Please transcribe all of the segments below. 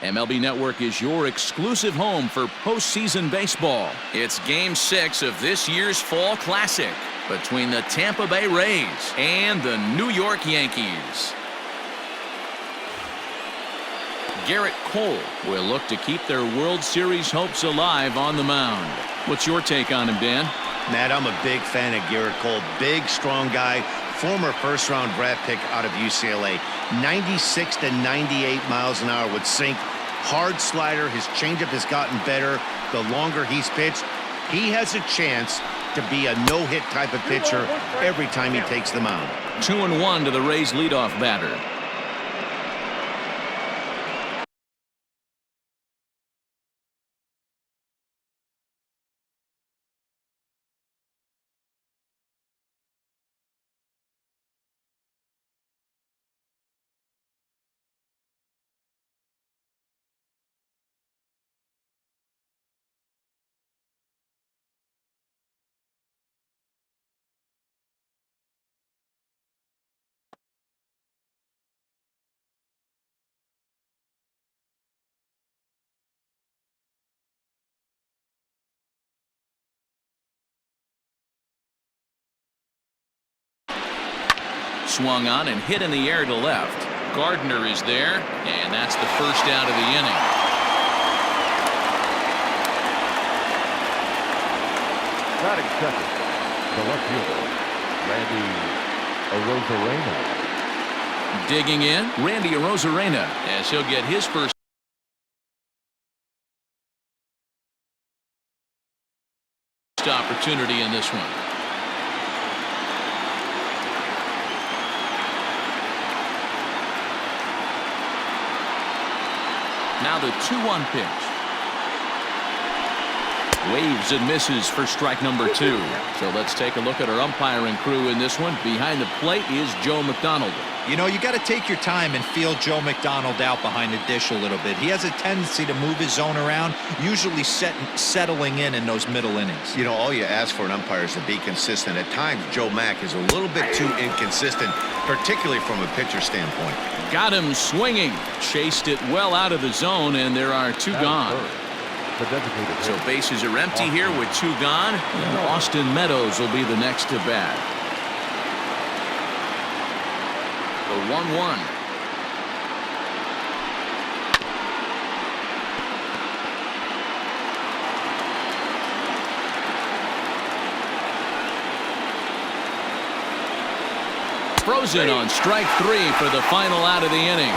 MLB Network is your exclusive home for postseason baseball. It's Game 6 of this year's Fall Classic between the Tampa Bay Rays and the New York Yankees. Garrett Cole will look to keep their World Series hopes alive on the mound. What's your take on him, Dan? Matt, I'm a big fan of Garrett Cole. Big, strong guy. Former first-round draft pick out of UCLA. 96 to 98 miles an hour with sink. Hard slider. His changeup has gotten better the longer he's pitched. He has a chance to be a no-hit type of pitcher every time he takes the mound. 2-1 to the Rays leadoff batter. Swung on and hit in the air to left. Gardner is there, and that's the first out of the inning. Batting second, the left fielder, Randy Arozarena. Digging in, Randy Arozarena, as he'll get his first opportunity in this one. Now the 2-1 pitch. Waves and misses for strike number 2. So let's take a look at our umpiring crew in this one. Behind the plate is Joe McDonald. You know, you got to take your time and feel Joe McDonald out behind the dish a little bit. He has a tendency to move his zone around, usually settling in those middle innings. You know, all you ask for an umpire is to be consistent. At times, Joe Mack is a little bit too inconsistent, particularly from a pitcher standpoint. Got him swinging. Chased it well out of the zone, and there are 2 gone. So bases are empty here with 2 gone. And Austin Meadows will be the next to bat. The 1-1. Frozen on strike 3 for the final out of the inning.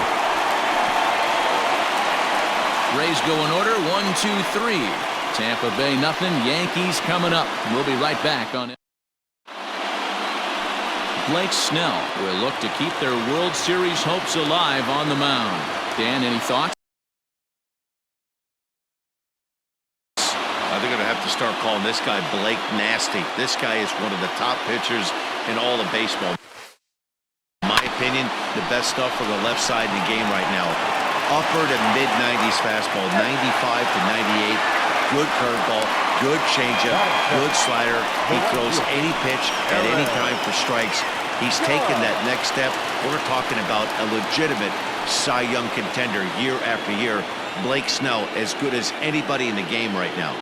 Rays go in order, 1-2-3. Tampa Bay nothing. Yankees coming up. We'll be right back on it. Blake Snell will look to keep their World Series hopes alive on the mound. Dan, any thoughts? They're going to have to start calling this guy Blake Nasty. This guy is one of the top pitchers in all of baseball. In my opinion, the best stuff for the left side in the game right now. Upper to mid-90s fastball, 95 to 98. Good curveball, good changeup, good slider. He throws any pitch at any time for strikes. He's taken that next step. We're talking about a legitimate Cy Young contender year after year. Blake Snell, as good as anybody in the game right now.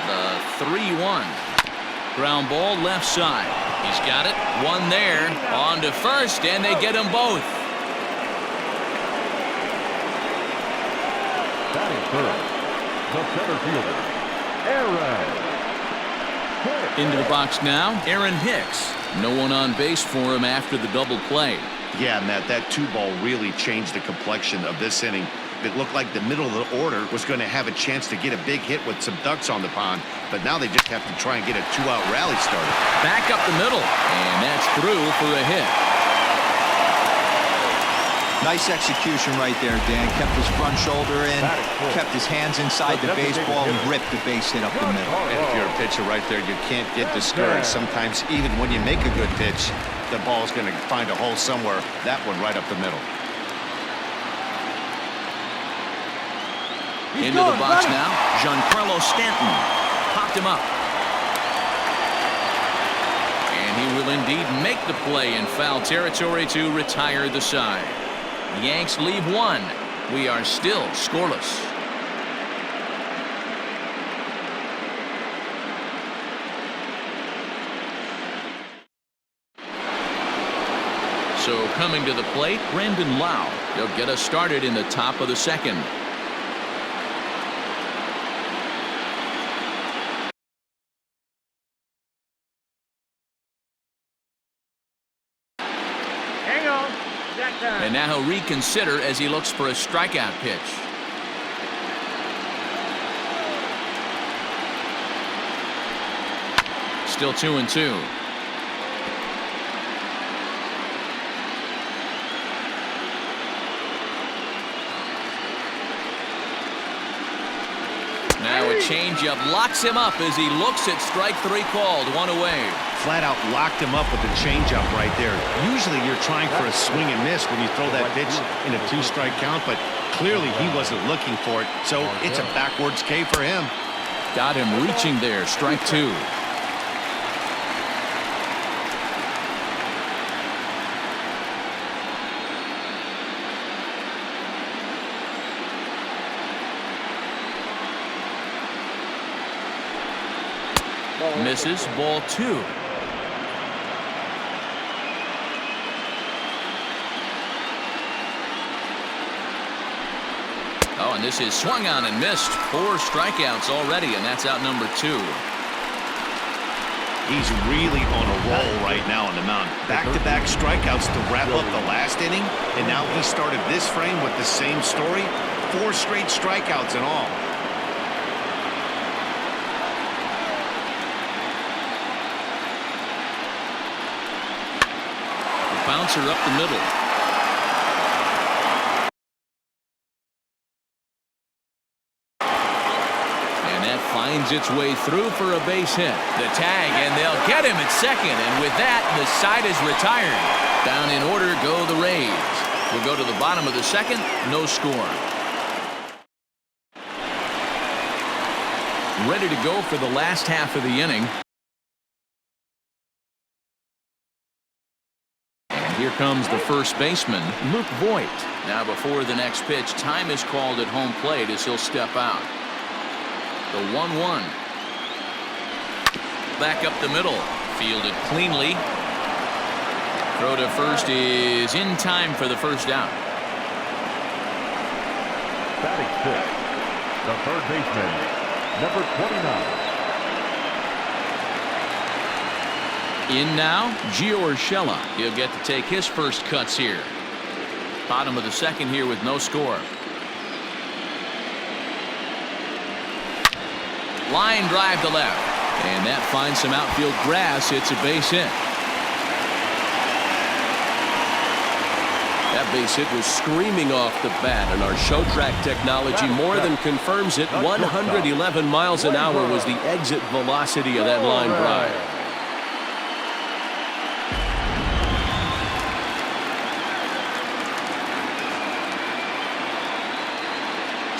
The 3-1. Ground ball left side. He's got it. One there. On to first, and they get them both. Batting third, the center fielder, Aaron Hicks. Into the box now, Aaron Hicks. No one on base for him after the double play. Yeah, Matt, that 2-ball really changed the complexion of this inning. It looked like the middle of the order was going to have a chance to get a big hit with some ducks on the pond, but now they just have to try and get a 2-out rally started. Back up the middle, and that's through for a hit. Nice execution right there, Dan. Kept his front shoulder in, kept his hands inside the baseball, and ripped the base hit up the middle. And if you're a pitcher right there, you can't get discouraged. Sometimes even when you make a good pitch, the ball's going to find a hole somewhere. That one right up the middle. Into the box now, Giancarlo Stanton. Popped him up. will indeed make the play in foul territory to retire the side. Yanks leave one. We are still scoreless. So coming to the plate, Brandon Lau. He'll get us started in the top of the second. Hang on. Jack down. And now he'll reconsider as he looks for a strikeout pitch. Still 2-2. Now a changeup locks him up as he looks at strike three called. One away. Flat out locked him up with the changeup right there. Usually you're trying for a swing and miss when you throw that pitch in a 2-strike count, but clearly he wasn't looking for it, so it's a backwards K for him. Got him reaching there. Strike two. Misses. Ball two. Oh, and this is swung on and missed. 4 strikeouts already, and that's out number 2. He's really on a roll right now on the mound. Back-to-back strikeouts to wrap up the last inning, and now he started this frame with the same story. 4 straight strikeouts in all. Bouncer up the middle. And that finds its way through for a base hit. The tag, and they'll get him at second. And with that, the side is retired. Down in order go the Rays. We'll go to the bottom of the second. No score. Ready to go for the last half of the inning. Here comes the first baseman, Luke Voigt. Now before the next pitch, time is called at home plate as he'll step out. The 1-1. Back up the middle. Fielded cleanly. Throw to first is in time for the first out. Batting six, the third baseman, number 29. In now, Gio Urshela. He'll get to take his first cuts here. Bottom of the second here with no score. Line drive to left. And that finds some outfield grass. It's a base hit. That base hit was screaming off the bat, and our show track technology more than confirms it. 111 miles an hour was the exit velocity of that line drive.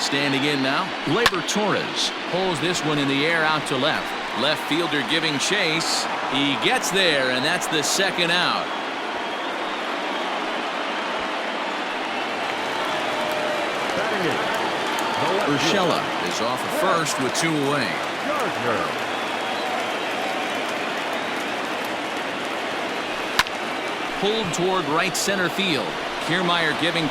Standing in now, Gleyber Torres pulls this one in the air out to left. Left fielder giving chase. He gets there, and that's the second out. Urshela is off at first with 2 away. Pulled toward right center field. Kiermaier giving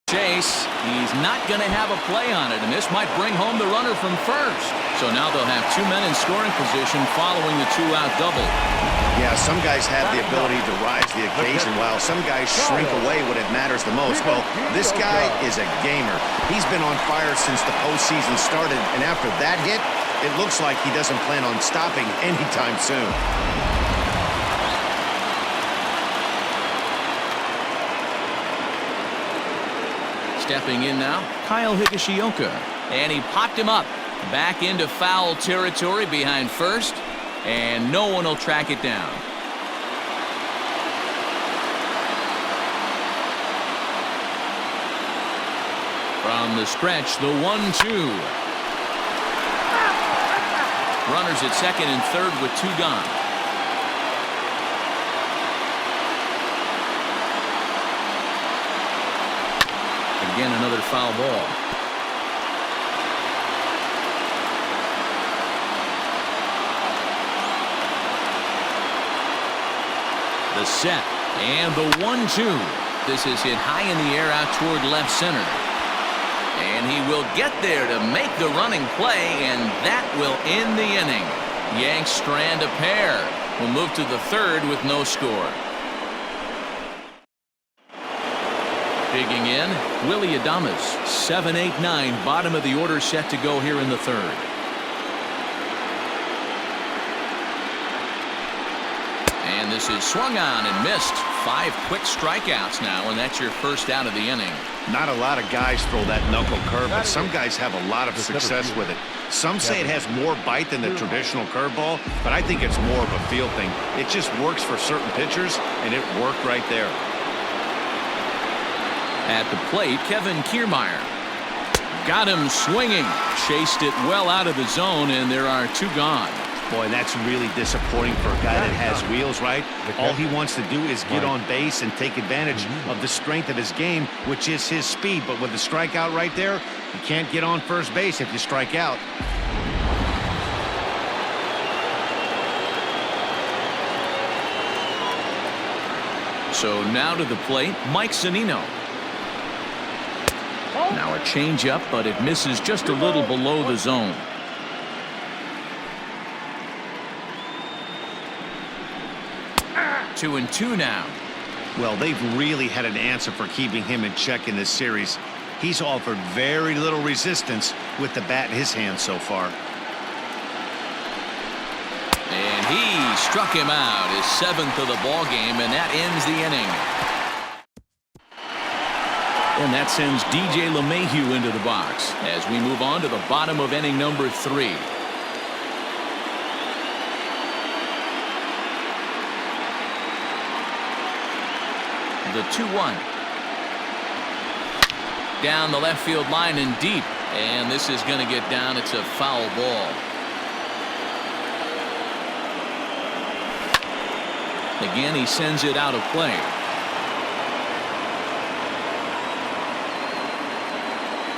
chase. He's not going to have a play on it, and this might bring home the runner from first. So now they'll have 2 men in scoring position following the 2-out double. Yeah, some guys have the ability to rise to the occasion while some guys shrink away when it matters the most. Well, this guy is a gamer. He's been on fire since the postseason started, and after that hit, it looks like he doesn't plan on stopping anytime soon. Stepping in now, Kyle Higashioka. And he popped him up. Back into foul territory behind first. And no one will track it down. From the stretch, the 1-2. Runners at second and third with 2 gone. Again, another foul ball. The set and the 1-2. This is hit high in the air out toward left center. And he will get there to make the running play, and that will end the inning. Yanks strand a pair. We'll move to the third with no score. Digging in, Willie Adams, 7-8-9, bottom of the order set to go here in the third. And this is swung on and missed. 5 quick strikeouts now, and that's your first out of the inning. Not a lot of guys throw that knuckle curve, but some guys have a lot of success with it. Some say it has more bite than the traditional curveball, but I think it's more of a feel thing. It just works for certain pitchers, and it worked right there. At the plate, Kevin Kiermaier. Got him swinging. Chased it well out of the zone, and there are 2 gone. Boy, that's really disappointing for a guy that has wheels, right? All he wants to do is get on base and take advantage of the strength of his game, which is his speed. But with the strikeout right there, you can't get on first base if you strike out. So now to the plate, Mike Zunino. Now a changeup, but it misses just a little below the zone. 2-2 now. Well, they've really had an answer for keeping him in check in this series. He's offered very little resistance with the bat in his hand so far. And he struck him out, his 7th of the ball game, and that ends the inning. And that sends DJ LeMahieu into the box as we move on to the bottom of inning number 3. The 2-1. Down the left field line and deep. And this is going to get down. It's a foul ball. Again, he sends it out of play.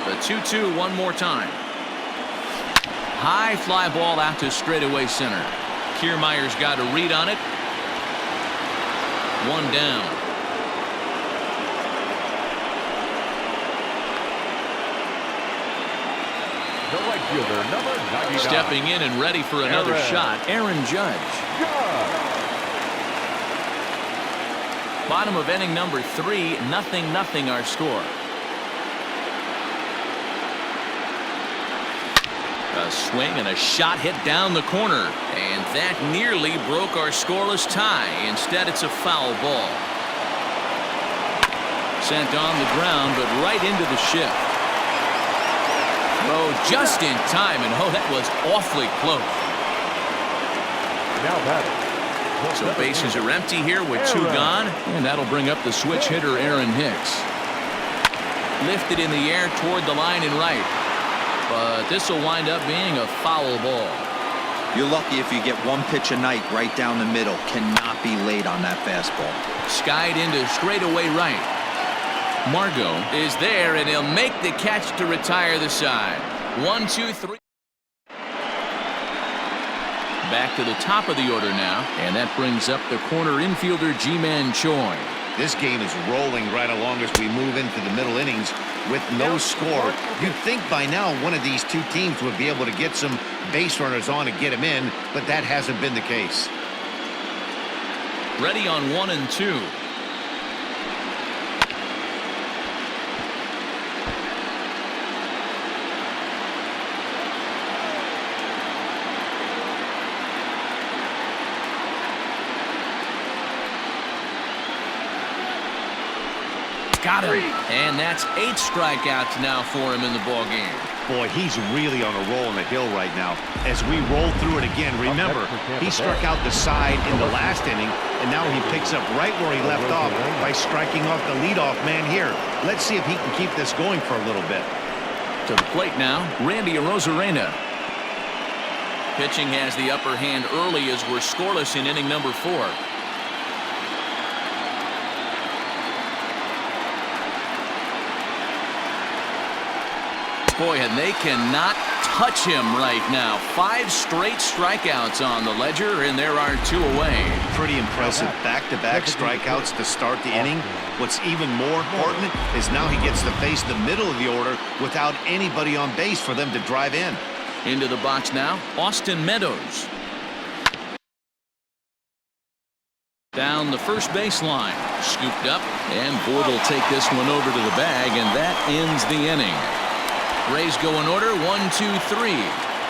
The 2-2 one more time. High fly ball out to straightaway center. Kiermaier's got a read on it. 1 down. The right fielder, number 99. Stepping in and ready for another shot, Aaron Judge. Bottom of inning number 3, 0-0 our score. A swing and a shot hit down the corner, and that nearly broke our scoreless tie. Instead, it's a foul ball. Sent on the ground, but right into the shift. Oh, just in time, and oh, that was awfully close. Now batting. So bases are empty here with 2 gone, and that'll bring up the switch hitter Aaron Hicks. Lifted in the air toward the line and right, but this will wind up being a foul ball. You're lucky if you get 1 pitch a night right down the middle. Cannot be late on that fastball. Skied into straightaway right. Margot is there, and he'll make the catch to retire the side. 1, 2, 3. Back to the top of the order now, and that brings up the corner infielder Ji-Man Choi. This game is rolling right along as we move into the middle innings with no score. You'd think by now one of these 2 teams would be able to get some base runners on and get them in, but that hasn't been the case. Ready on 1 and 2. Got him. And that's 8 strikeouts now for him in the ball game. Boy, he's really on a roll on the hill right now. As we roll through it again, remember, he struck out the side in the last inning, and now he picks up right where he left off by striking off the leadoff man here. Let's see if he can keep this going for a little bit. To the plate now, Randy Arozarena. Pitching has the upper hand early as we're scoreless in inning number 4. Boy, and they cannot touch him right now. 5 straight strikeouts on the ledger, and there are 2 away. Pretty impressive back-to-back strikeouts to start the inning. What's even more important is now he gets to face the middle of the order without anybody on base for them to drive in. Into the box now, Austin Meadows. Down the first baseline, scooped up, and Boyd will take this one over to the bag, and that ends the inning. Rays go in order, 1, 2, 3.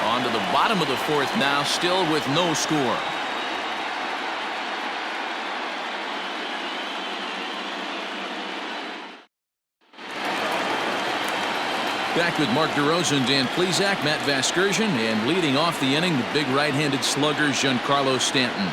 On to the bottom of the 4th now, still with no score. Back with Mark DeRosa and Dan Plesac, Matt Vasgersian, and leading off the inning, the big right-handed slugger, Giancarlo Stanton.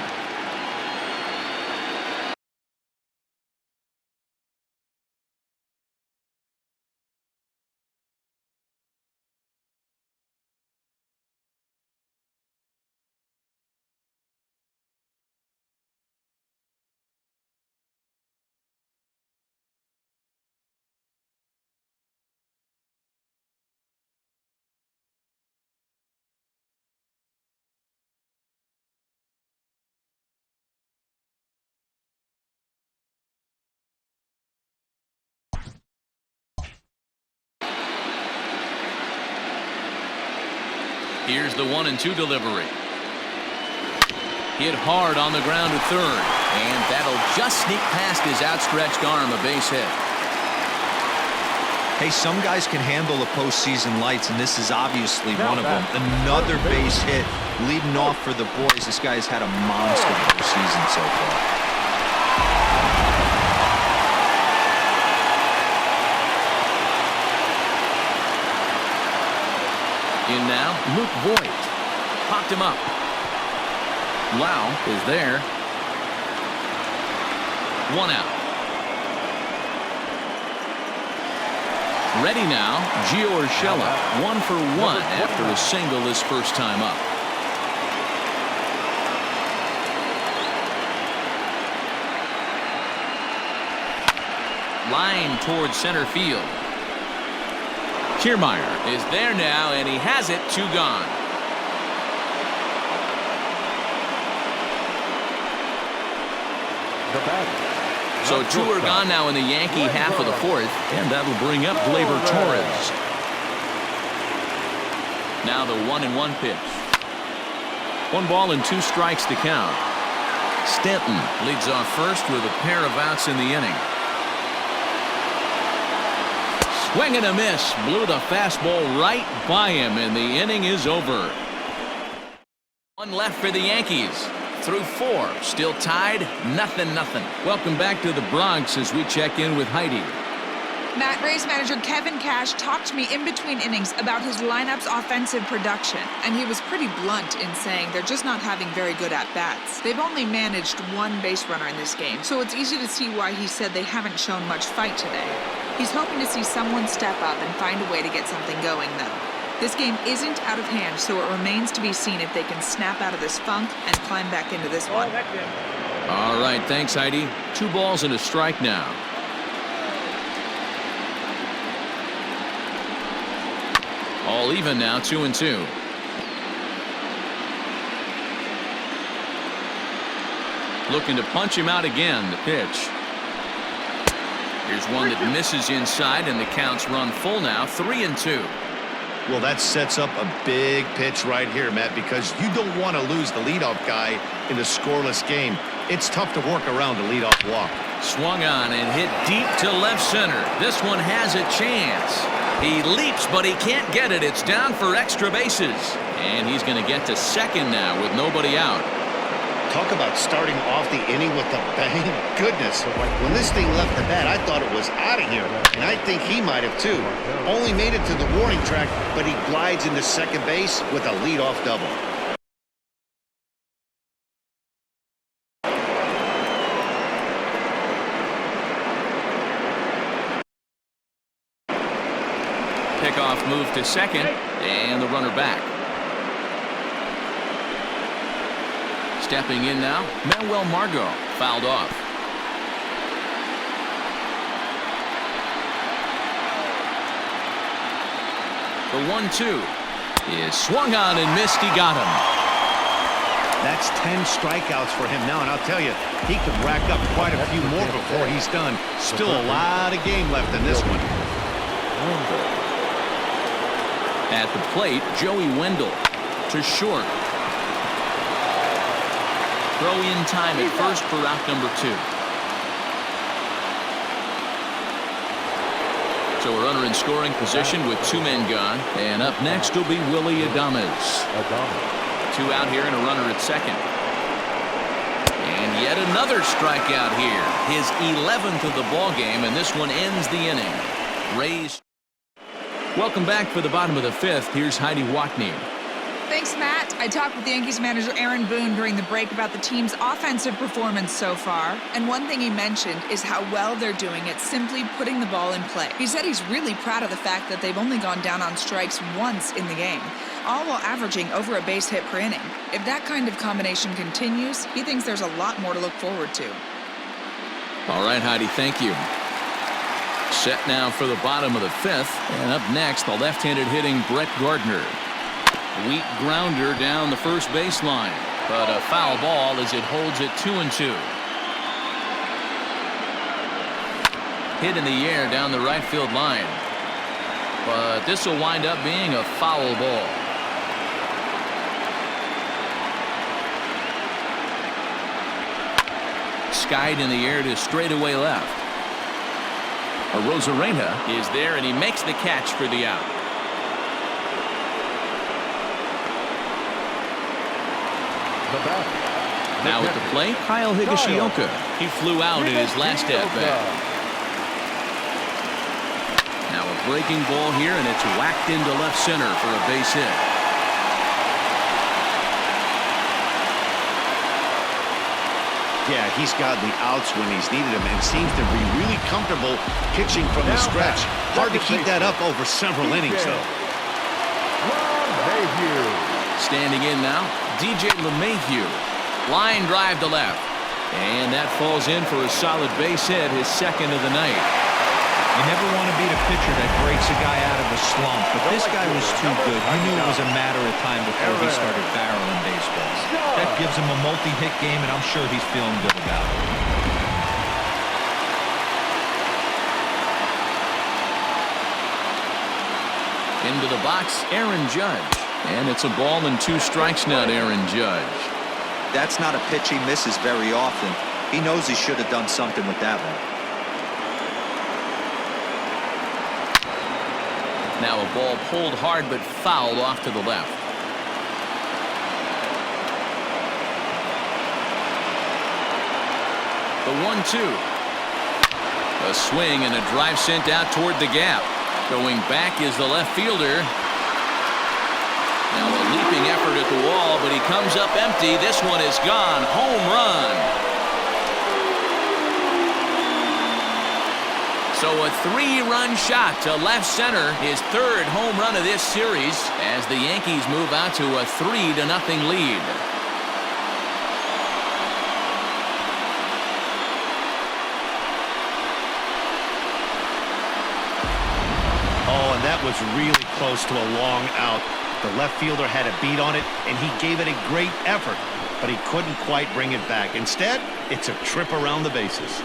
Here's the 1 and 2 delivery. Hit hard on the ground to third, and that'll just sneak past his outstretched arm, a base hit. Hey, some guys can handle the postseason lights, and this is obviously one of them. Another base hit leading off for the boys. This guy's had a monster postseason so far. In now, Luke Voigt. Popped him up. Lau is there. 1 out. Ready now, Gio Urshela. 1 for 1 after a single his first time up. Line towards center field. Kiermaier is there now, and he has it. 2 gone. So 2 are gone now in the Yankee half of the 4th, and that'll bring up Gleyber Torres. Now the 1-1 pitch. 1 ball and 2 strikes to count. Stanton leads off first with a pair of outs in the inning. Swing and a miss. Blew the fastball right by him, and the inning is over. 1 left for the Yankees. Through 4. Still tied. 0-0. Welcome back to the Bronx as we check in with Heidi. Matt, Rays manager Kevin Cash talked to me in between innings about his lineup's offensive production, and he was pretty blunt in saying they're just not having very good at-bats. They've only managed 1 base runner in this game, so it's easy to see why he said they haven't shown much fight today. He's hoping to see someone step up and find a way to get something going, though. This game isn't out of hand, so it remains to be seen if they can snap out of this funk and climb back into this one. All right, thanks, Heidi. 2 balls and a strike now. All even now, 2-2. Looking to punch him out again, the pitch. Here's one that misses inside, and the count's run full now, 3-2. Well, that sets up a big pitch right here, Matt, because you don't want to lose the leadoff guy in a scoreless game. It's tough to work around a leadoff walk. Swung on and hit deep to left center. This one has a chance. He leaps, but he can't get it. It's down for extra bases. And he's going to get to second now with nobody out. Talk about starting off the inning with a bang. Goodness, when this thing left the bat, I thought it was out of here. And I think he might have too. Only made it to the warning track, but he glides into second base with a leadoff double. Pickoff move to second, and the runner back. Stepping in now, Manuel Margot, fouled off. The 1-2 is swung on and missed. He got him. That's 10 strikeouts for him now, and I'll tell you, he could rack up quite a few more before he's done. Still a lot of game left in this one. At the plate, Joey Wendell to short. Throw in time at first for out number 2. So a runner in scoring position with 2 men gone. And up next will be Willie Adams. 2 out here and a runner at second. And yet another strikeout here. His 11th of the ball game, and this one ends the inning. Rays. Welcome back for the bottom of the 5th. Here's Heidi Watney. Thanks, Matt. I talked with Yankees manager Aaron Boone during the break about the team's offensive performance so far. And one thing he mentioned is how well they're doing at simply putting the ball in play. He said he's really proud of the fact that they've only gone down on strikes once in the game, all while averaging over a base hit per inning. If that kind of combination continues, he thinks there's a lot more to look forward to. All right, Heidi, thank you. Set now for the bottom of the 5th. And up next, the left-handed hitting Brett Gardner. Weak grounder down the first baseline, but a foul ball as it holds it 2-2. Hit in the air down the right field line, but this will wind up being a foul ball. Skied in the air to straightaway left. Arozarena is there, and he makes the catch for the out. Now at the plate, Kyle Higashioka. He flew out in his last at-bat. Now a breaking ball here, and it's whacked into left center for a base hit. Yeah, he's gotten the outs when he's needed them and seems to be really comfortable pitching from the stretch. Hard to keep that up over several innings, though. Standing in now, DJ LeMahieu. Line drive to left. And that falls in for a solid base hit, his second of the night. You never want to beat a pitcher that breaks a guy out of a slump, but this guy was too good. You knew it was a matter of time before he started barreling baseballs. That gives him a multi-hit game, and I'm sure he's feeling good about it. Into the box, Aaron Judge. And it's a ball and 2 strikes now to Aaron Judge. That's not a pitch he misses very often. He knows he should have done something with that one. Now a ball pulled hard but fouled off to the left. The 1-2. A swing and a drive sent out toward the gap. Going back is the left fielder. Now a leaping effort at the wall, but he comes up empty. This one is gone. Home run. So a 3-run shot to left center, his 3rd home run of this series, as the Yankees move out to a 3-0 lead. Oh, and that was really close to a long out. The left fielder had a beat on it, and he gave it a great effort, but he couldn't quite bring it back. Instead, it's a trip around the bases.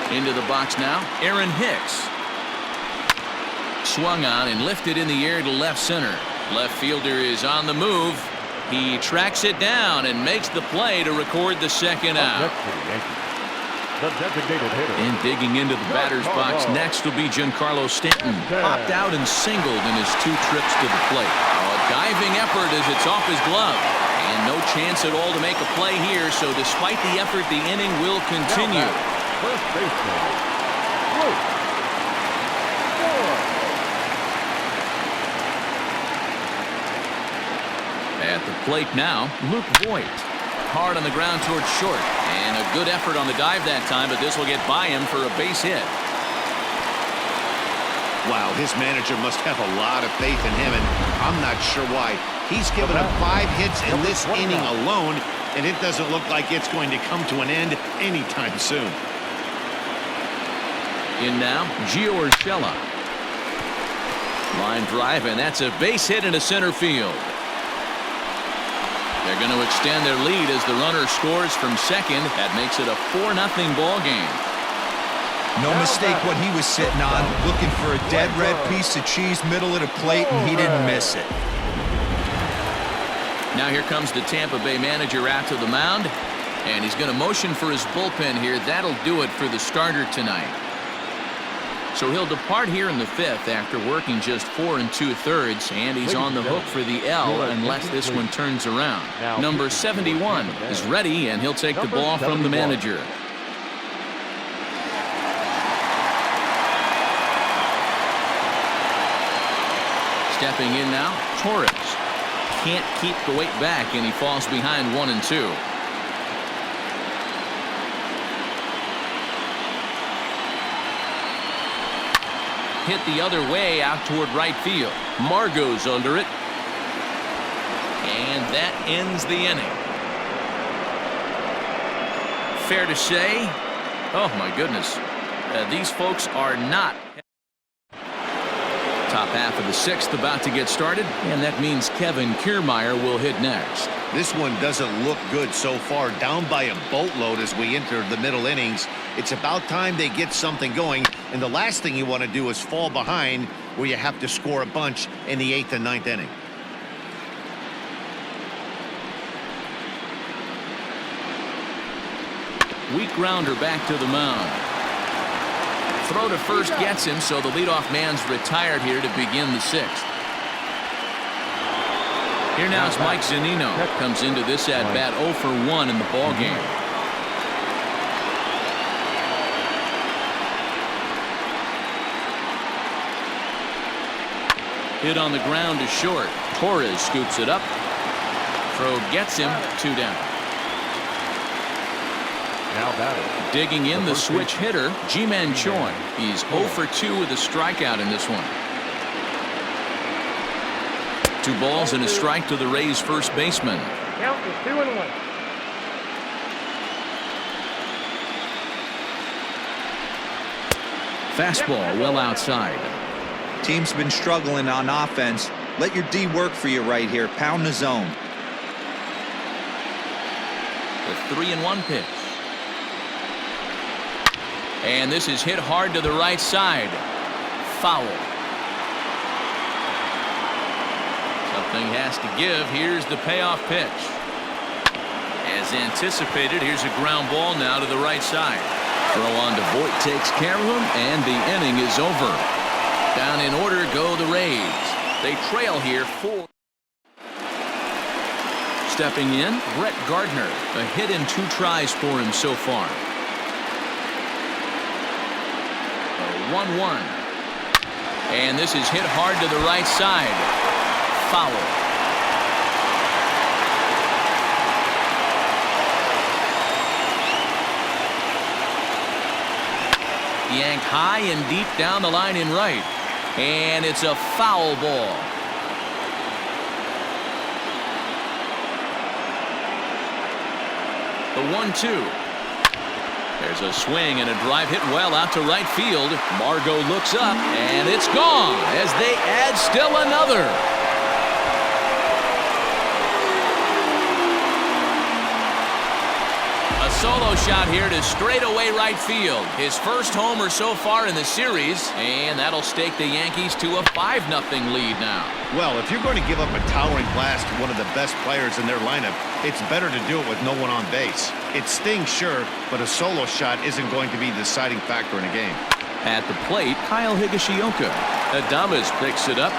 Into the box now, Aaron Hicks. Swung on and lifted in the air to left center. Left fielder is on the move. He tracks it down and makes the play to record the second out. The designated hitter. And digging into the batter's box next will be Giancarlo Stanton. Popped out and singled in his 2 trips to the plate. A diving effort as it's off his glove. And no chance at all to make a play here, so despite the effort, the inning will continue. First baseman, Luke Voit. At the plate now, Luke Voit. Hard on the ground towards short. And a good effort on the dive that time, but this will get by him for a base hit. Wow, his manager must have a lot of faith in him, and I'm not sure why. He's given up 5 hits in this inning alone, and it doesn't look like it's going to come to an end anytime soon. In now, Gio Urshela. Line drive, and that's a base hit into center field. They're going to extend their lead as the runner scores from second. That makes it a 4-0 ball game. No mistake what he was sitting on, looking for a dead red piece of cheese middle of the plate, and he didn't miss it. Now here comes the Tampa Bay manager out to the mound, and he's going to motion for his bullpen here. That'll do it for the starter tonight. So he'll depart here in the 5th after working just 4 2/3, and he's on the hook for the L unless this one turns around. Number 71 is ready, and he'll take the ball from the manager. Stepping in now, Torres. Can't keep the weight back, and he falls behind 1 and 2. Hit the other way out toward right field. Margot's under it. And that ends the inning. Fair to say, oh my goodness, these folks are not. Top half of the 6th about to get started, and that means Kevin Kiermaier will hit next. This one doesn't look good so far. Down by a boatload as we enter the middle innings. It's about time they get something going, and the last thing you want to do is fall behind where you have to score a bunch in the 8th and 9th inning. Weak grounder back to the mound. Throw to first gets him, so the leadoff man's retired here to begin the 6th. Here now is Mike Zunino. Comes into this at bat 0 for 1 in the ball game. Hit on the ground to short. Torres scoops it up. Throw gets him, 2 down. Now batting. Digging in the switch hitter, Ji-Man Choi. He's 0 for 2 with a strikeout in this one. 2 balls and a strike to the Rays' first baseman. Count is 2-1. Fastball well outside. Team's been struggling on offense. Let your D work for you right here. Pound the zone. The 3-1 pitch. And this is hit hard to the right side. Foul. Something has to give. Here's the payoff pitch. As anticipated, here's a ground ball now to the right side. Throw on to Voit takes care of him, and the inning is over. Down in order go the Rays. They trail here 4. Stepping in, Brett Gardner. A hit in 2 tries for him so far. 1-1. And this is hit hard to the right side. Foul. Yanked high and deep down the line in right. And it's a foul ball. The 1-2. There's a swing and a drive hit well out to right field. Margot looks up, and it's gone as they add still another. A solo shot here to straightaway right field. His first homer so far in the series, and that'll stake the Yankees to a 5-0 lead now. Well, if you're going to give up a towering blast to one of the best players in their lineup, it's better to do it with no one on base. It stings, sure, but a solo shot isn't going to be the deciding factor in a game. At the plate, Kyle Higashioka. Adames picks it up.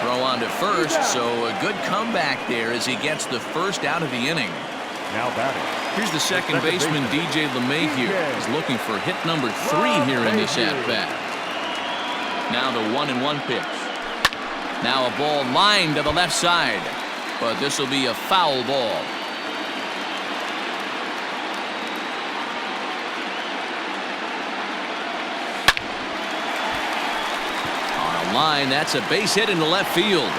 Throw on to first, so a good comeback there as he gets the first out of the inning. Now batting. Here's the second baseman, DJ LeMahieu. He's looking for hit number 3 here in this at-bat. Now the 1-1 pitch. Now a ball lined to the left side, but this will be a foul ball. line. That's a base hit into left field.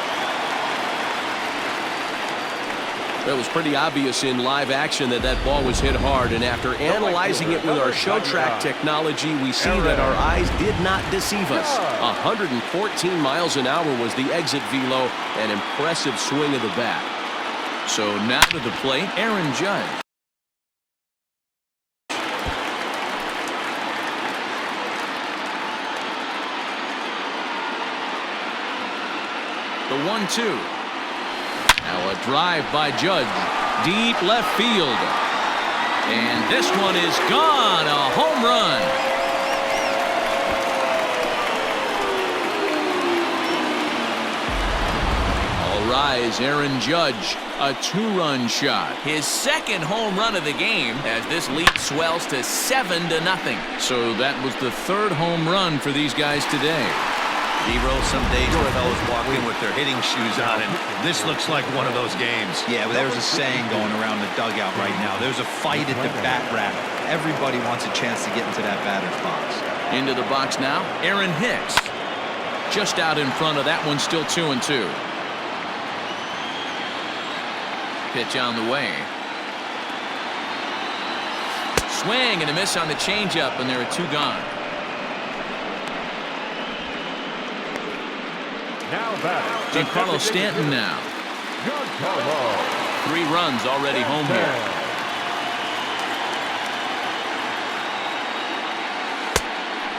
It was pretty obvious in live action that that ball was hit hard, and after analyzing it with our show track technology, we see that our eyes did not deceive us. 114 miles an hour was the exit velo, an impressive swing of the bat. So now to the plate, Aaron Judge. The 1-2. Now a drive by Judge, deep left field. And this one is gone, a home run. All rise, Aaron Judge, a 2-run shot. His second home run of the game as this lead swells to 7-0. So that was the third home run for these guys today. Zero, some days the fellas walk in with their hitting shoes on, and this looks like one of those games. Yeah, well, there's a saying going around the dugout right now. There's a fight at the bat rack. Everybody wants a chance to get into that batter's box. Into the box now, Aaron Hicks. Just out in front of that one, still 2-2. Pitch on the way. Swing and a miss on the changeup, and there are 2 gone. Giancarlo Stanton now. 3 runs already home here.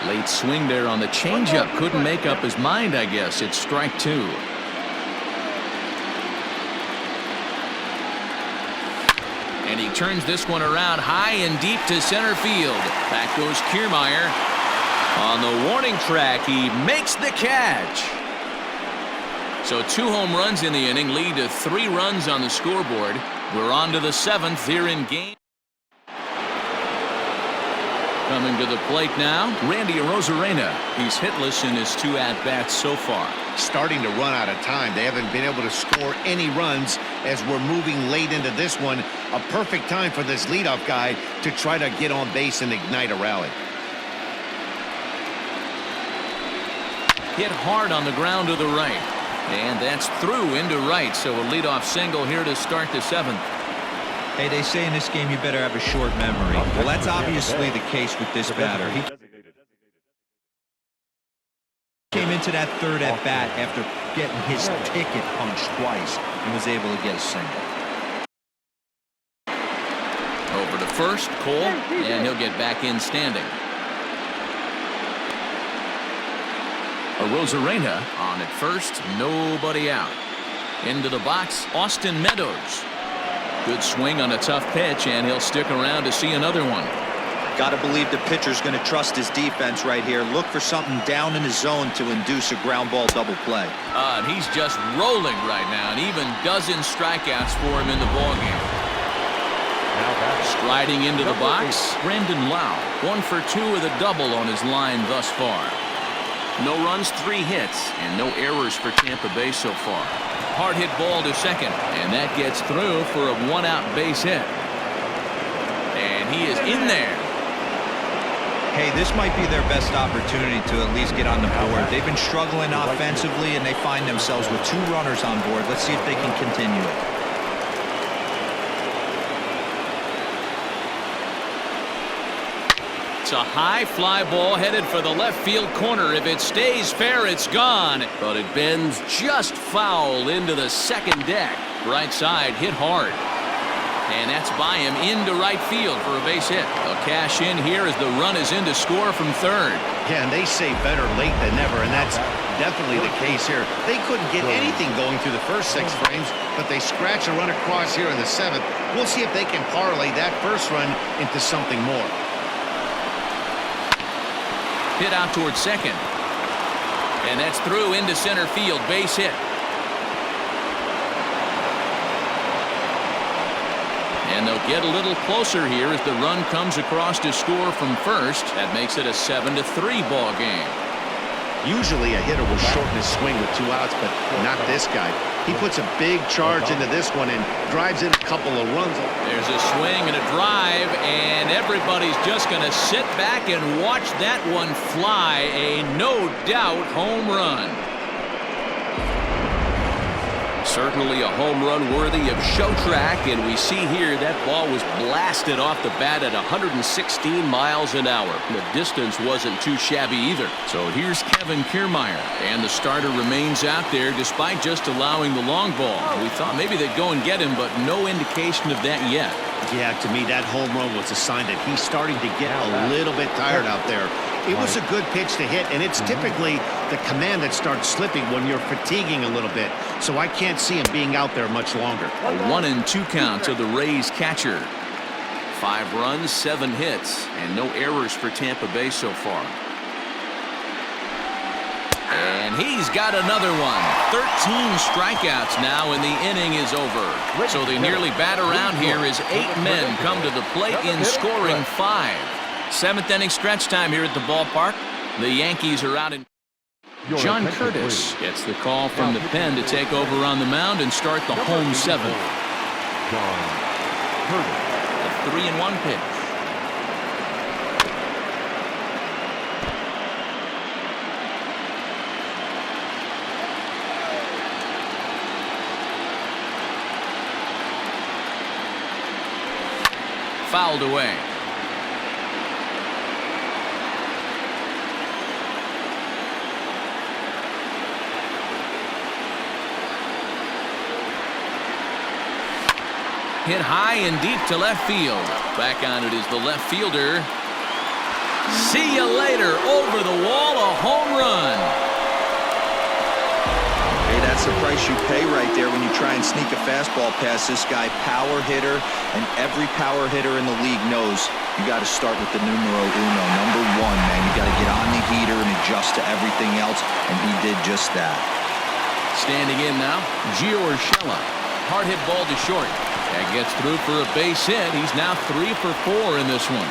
Late swing there on the changeup. Couldn't make up his mind, I guess. It's strike 2. And he turns this one around high and deep to center field. Back goes Kiermaier. On the warning track, he makes the catch. So 2 home runs in the inning lead to 3 runs on the scoreboard. We're on to the 7th here in game. Coming to the plate now, Randy Arozarena. He's hitless in his 2 at-bats so far. Starting to run out of time. They haven't been able to score any runs as we're moving late into this one. A perfect time for this leadoff guy to try to get on base and ignite a rally. Hit hard on the ground to the right. And that's through into right, so a leadoff single here to start the 7th. Hey, they say in this game you better have a short memory. Well, that's obviously the case with this batter. He came into that 3rd at bat after getting his ticket punched twice and was able to get a single. Over to first, Cole, and he'll get back in standing. Arozarena on at first, nobody out. Into the box, Austin Meadows. Good swing on a tough pitch, and he'll stick around to see another one. Got to believe the pitcher's going to trust his defense right here. Look for something down in his zone to induce a ground ball double play. And he's just rolling right now, and even dozen strikeouts for him in the ballgame. Striding into the box, Brandon Lau. 1 for 2 with a double on his line thus far. No runs, 3 hits, and no errors for Tampa Bay so far. Hard hit ball to second, and that gets through for a 1-out base hit. And he is in there. Hey, this might be their best opportunity to at least get on the board. They've been struggling offensively, and they find themselves with 2 runners on board. Let's see if they can continue it. It's a high fly ball headed for the left field corner. If it stays fair, it's gone. But it bends just foul into the second deck. Right side hit hard. And that's by him into right field for a base hit. They'll cash in here as the run is in to score from 3rd. Yeah, and they say better late than never, and that's definitely the case here. They couldn't get anything going through the first 6 frames, but they scratch a run across here in the 7th. We'll see if they can parlay that first run into something more. Hit out towards second. And that's through into center field. Base hit. And they'll get a little closer here as the run comes across to score from first. That makes it a 7-3 ball game. Usually a hitter will shorten his swing with 2 outs, but not this guy. He puts a big charge into this one and drives in a couple of runs. There's a swing and a drive, and everybody's just going to sit back and watch that one fly. A no-doubt home run. Certainly a home run worthy of show track, and we see here that ball was blasted off the bat at 116 miles an hour. The distance wasn't too shabby either. So here's Kevin Kiermaier, and the starter remains out there despite just allowing the long ball. We thought maybe they'd go and get him, but no indication of that yet. Yeah, to me, that home run was a sign that he's starting to get a little bit tired out there. It was a good pitch to hit, and it's typically the command that starts slipping when you're fatiguing a little bit. So I can't see him being out there much longer. A 1-2 count to the Rays catcher. 5 runs, 7 hits, and no errors for Tampa Bay so far. And he's got another one. 13 strikeouts now, and the inning is over. So the nearly bat around here as 8 men come to the plate in scoring 5. 7th inning stretch time here at the ballpark. The Yankees are out in. John Curtis gets the call from the pen to take over on the mound and start the home 7th. A 3-1 pitch. Fouled away. Hit high and deep to left field. Back on it is the left fielder. See you later. Over the wall, a home run. Hey, that's the price you pay right there when you try and sneak a fastball past this guy. Power hitter, and every power hitter in the league knows you got to start with the numero uno, number 1, man. You got to get on the heater and adjust to everything else, and he did just that. Standing in now, Gio Urshela. Hard hit ball to short. That gets through for a base hit. He's now 3 for 4 in this one.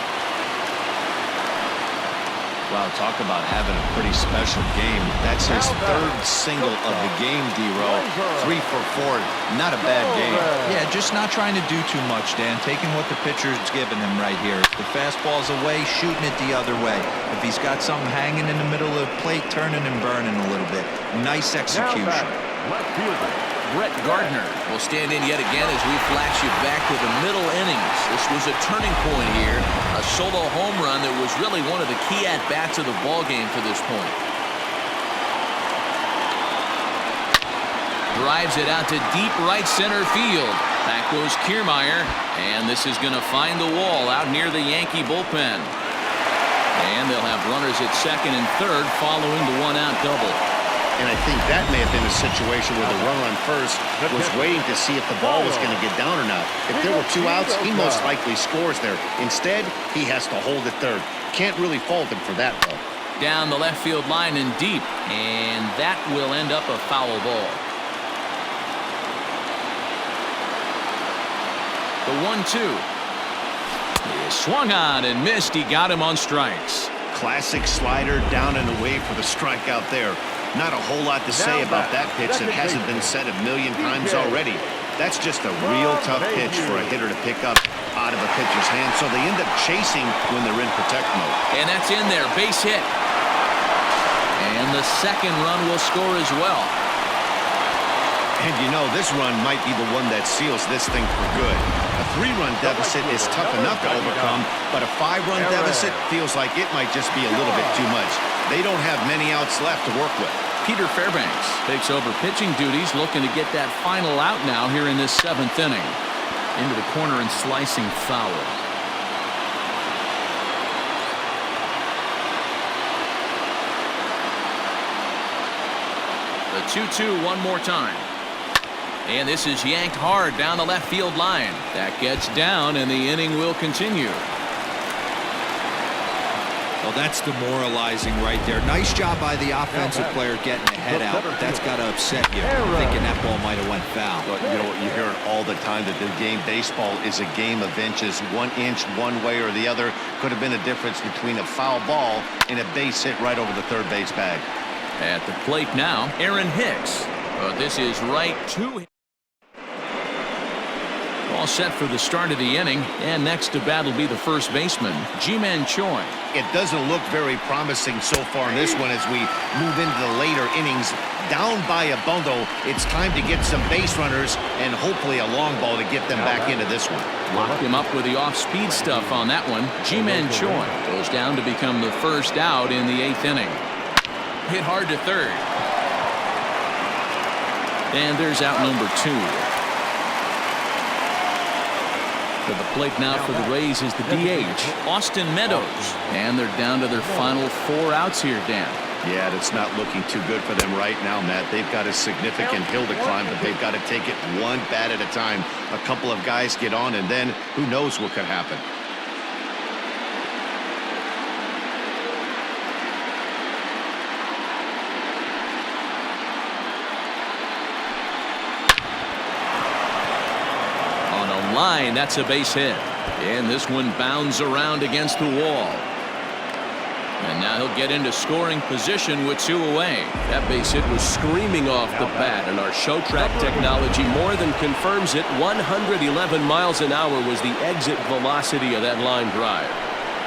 Wow, talk about having a pretty special game. That's his 3rd single of the game, D-Row. 3 for 4. Not a bad game. Yeah, just not trying to do too much, Dan. Taking what the pitcher's giving him right here. If the fastball's away, shooting it the other way. If he's got something hanging in the middle of the plate, turning and burning a little bit. Nice execution. Brett Gardner will stand in yet again as we flash you back to the middle innings. This was a turning point here. A solo home run that was really one of the key at-bats of the ballgame to this point. Drives it out to deep right center field. Back goes Kiermaier, and this is going to find the wall out near the Yankee bullpen. And they'll have runners at 2nd and 3rd following the 1-out double. And I think that may have been a situation where the runner on first was waiting to see if the ball was going to get down or not. If there were 2 outs, he most likely scores there. Instead, he has to hold at 3rd. Can't really fault him for that, though. Down the left field line and deep, and that will end up a foul ball. The 1-2 is swung on and missed. He got him on strikes. Classic slider down and away for the strikeout there. Not a whole lot to say about that pitch that hasn't been said a million times already. That's just a real tough pitch for a hitter to pick up out of a pitcher's hand, so they end up chasing when they're in protect mode. And that's in there, base hit. And the 2nd run will score as well. And you know, this run might be the one that seals this thing for good. A 3-run deficit is tough enough to overcome, but a 5-run deficit feels like it might just be a little bit too much. They don't have many outs left to work with. Peter Fairbanks takes over pitching duties, looking to get that final out now here in this 7th inning. Into the corner and slicing foul. The 2-2 one more time. And this is yanked hard down the left field line. That gets down, and the inning will continue. Well, that's demoralizing right there. Nice job by the offensive player getting the head out, but that's got to upset you, thinking that ball might have went foul. But you know what, you hear it all the time that the game baseball is a game of inches. 1 inch one way or the other could have been a difference between a foul ball and a base hit right over the 3rd base bag. At the plate now, Aaron Hicks. But this is right to him. all set for the start of the inning, and next to bat will be the first baseman, Ji-Man Choi. It doesn't look very promising so far in this one as we move into the later innings. Down by a bundle, it's time to get some base runners and hopefully a long ball to get them back into this one. Locked him up with the off-speed stuff on that one. Ji-Man Choi goes down to become the first out in the 8th inning. Hit hard to third. And there's out number 2. To the plate now for the Rays is the DH, Austin Meadows. And they're down to their final 4 outs here, Dan. Yeah, that's not looking too good for them right now, Matt. They've got a significant hill to climb, but they've got to take it one bat at a time. A couple of guys get on, and then who knows what could happen. Line, that's a base hit, and this one bounds around against the wall, and now he'll get into scoring position with 2 away. That base hit was screaming off the bat, and our show track technology more than confirms it. 111 miles an hour was the exit velocity of that line drive.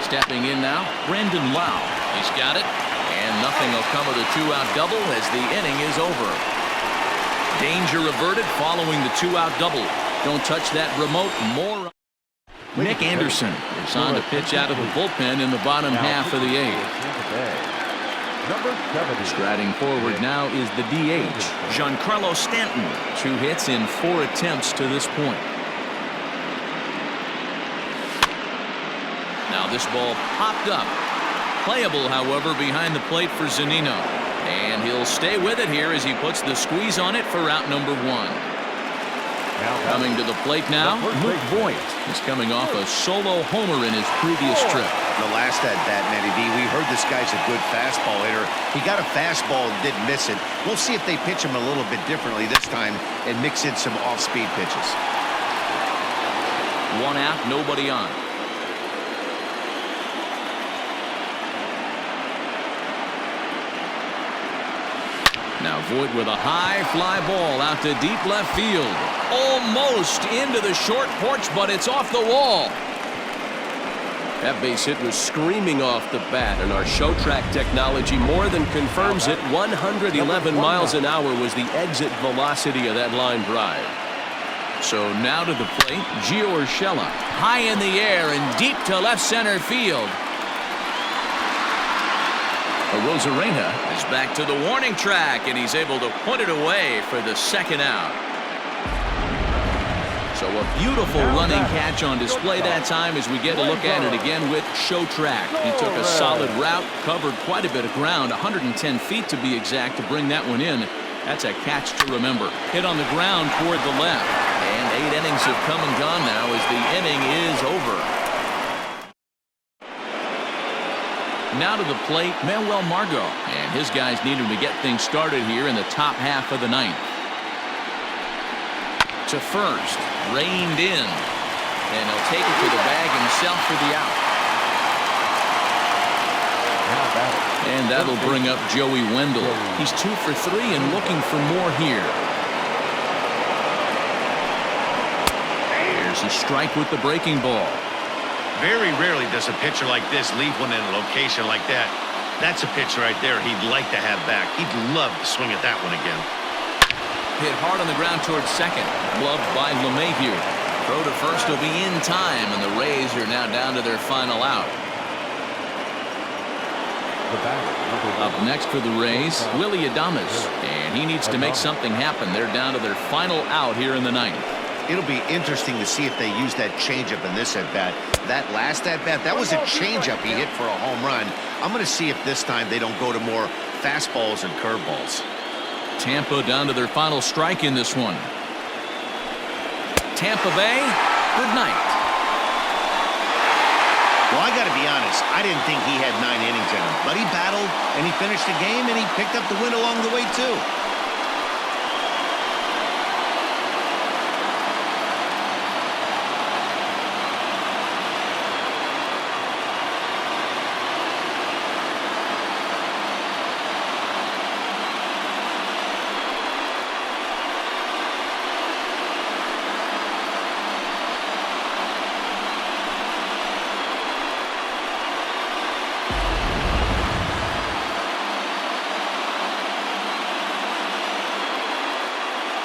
Stepping in now, Brendan Lau. He's got it, and nothing will come of the 2-out double as the inning is over. Danger averted following the 2-out double. Don't touch that remote. More. Nick Anderson is on to pitch out of the bullpen in the bottom half of the 8th. Striding forward now is the DH, Giancarlo Stanton. 2 hits in 4 attempts to this point. Now this ball popped up. Playable, however, behind the plate for Zunino. And he'll stay with it here as he puts the squeeze on it for out number 1. Coming to the plate now, Luke Voigt is coming off a solo homer in his previous trip. The last at bat, Matty D, we heard this guy's a good fastball hitter. He got a fastball and didn't miss it. We'll see if they pitch him a little bit differently this time and mix in some off-speed pitches. 1 out, nobody on. Now Voigt with a high fly ball out to deep left field. Almost into the short porch, but it's off the wall. That base hit was screaming off the bat, and our show track technology more than confirms it. 111 miles an hour was the exit velocity of that line drive. So now to the plate, Gio Urshela. High in the air and deep to left center field. Rosarena is back to the warning track, and he's able to put it away for the 2nd out. So a beautiful running catch on display that time as we get a look at it again with show track. He took a solid route, covered quite a bit of ground, 110 feet to be exact, to bring that one in. That's a catch to remember. Hit on the ground toward the left. And 8 innings have come and gone now as the inning is over. Now to the plate, Manuel Margot, and his guys need him to get things started here in the top half of the 9th. To first, reined in, and he'll take it to the bag himself for the out. And that'll bring up Joey Wendell. He's 2 for 3 and looking for more here. There's a strike with the breaking ball. Very rarely does a pitcher like this leave one in a location like that. That's a pitch right there he'd like to have back. He'd love to swing at that one again. Hit hard on the ground towards second. Gloved by LeMahieu. Throw to first will be in time, and the Rays are now down to their final out. Up next for the Rays, Willie Adams, and he needs to make something happen. They're down to their final out here in the 9th. It'll be interesting to see if they use that changeup in this at-bat. That last at-bat, that was a changeup he hit for a home run. I'm going to see if this time they don't go to more fastballs and curveballs. Tampa down to their final strike in this one. Tampa Bay, good night. Well, I got to be honest, I didn't think he had 9 innings in him, but he battled and he finished the game and he picked up the win along the way too.